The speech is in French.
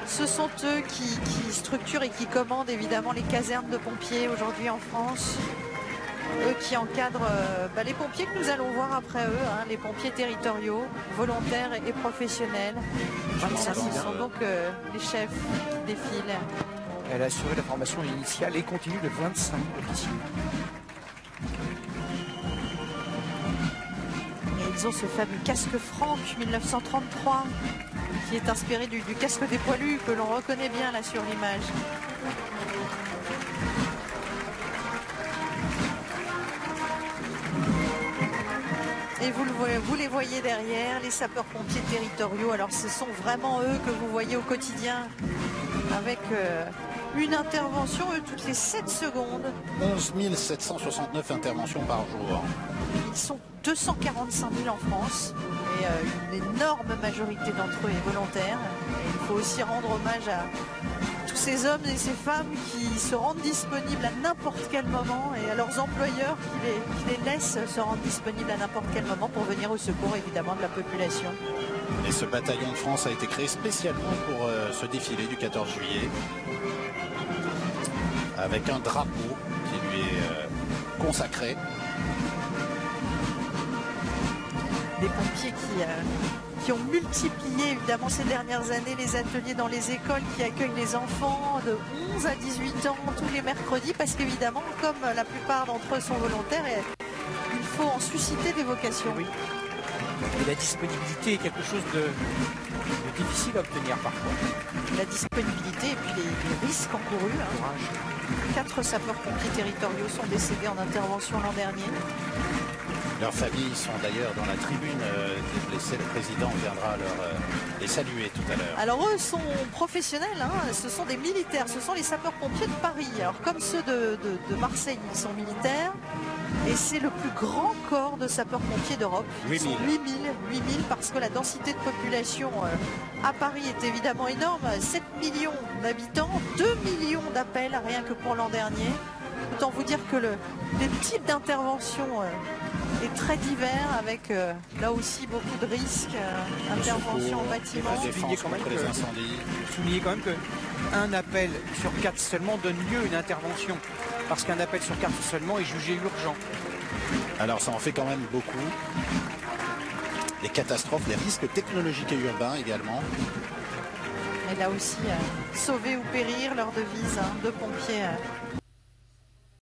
Ce sont eux qui structurent et qui commandent évidemment les casernes de pompiers aujourd'hui en France. Eux qui encadrent les pompiers que nous allons voir après eux, hein, les pompiers territoriaux, volontaires et professionnels. Ce sont donc les chefs qui défilent. Elle a assuré la formation initiale et continue de 25 officiers. Et ils ont ce fameux casque Franck 1933 qui est inspiré du casque des poilus que l'on reconnaît bien là sur l'image. Et vous les voyez derrière, les sapeurs-pompiers territoriaux. Alors ce sont vraiment eux que vous voyez au quotidien avec une intervention toutes les 7 secondes. 11 769 interventions par jour. Ils sont 245 000 en France et une énorme majorité d'entre eux est volontaire. Et il faut aussi rendre hommage à tous ces hommes et ces femmes qui se rendent disponibles à n'importe quel moment et à leurs employeurs qui les laissent se rendre disponibles à n'importe quel moment pour venir au secours évidemment de la population. Et ce bataillon de France a été créé spécialement pour ce défilé du 14 juillet avec un drapeau qui lui est consacré. Des pompiers qui ont multiplié évidemment ces dernières années les ateliers dans les écoles qui accueillent les enfants de 11 à 18 ans tous les mercredis parce qu'évidemment comme la plupart d'entre eux sont volontaires, il faut en susciter des vocations. Oui. Et la disponibilité est quelque chose de difficile à obtenir parfois. La disponibilité et puis les risques encourus. Hein. 4 sapeurs-pompiers territoriaux sont décédés en intervention l'an dernier. Leurs familles sont d'ailleurs dans la tribune des blessés. Le président viendra les saluer tout à l'heure. Alors eux sont professionnels, hein. Ce sont des militaires, ce sont les sapeurs-pompiers de Paris. Alors comme ceux de Marseille, ils sont militaires. Et c'est le plus grand corps de sapeurs-pompiers d'Europe. 8 000 parce que la densité de population à Paris est évidemment énorme. 7 millions d'habitants, 2 millions d'appels rien que pour l'an dernier. Autant vous dire que le type d'intervention est très divers avec là aussi beaucoup de risques, intervention en bâtiment. La défense contre les incendies. Souligner quand même qu'un appel sur 4 seulement donne lieu à une intervention. Parce qu'un appel sur 4 seulement est jugé urgent. Alors ça en fait quand même beaucoup. Les catastrophes, les risques technologiques et urbains également. Et là aussi, sauver ou périr, leur devise de pompiers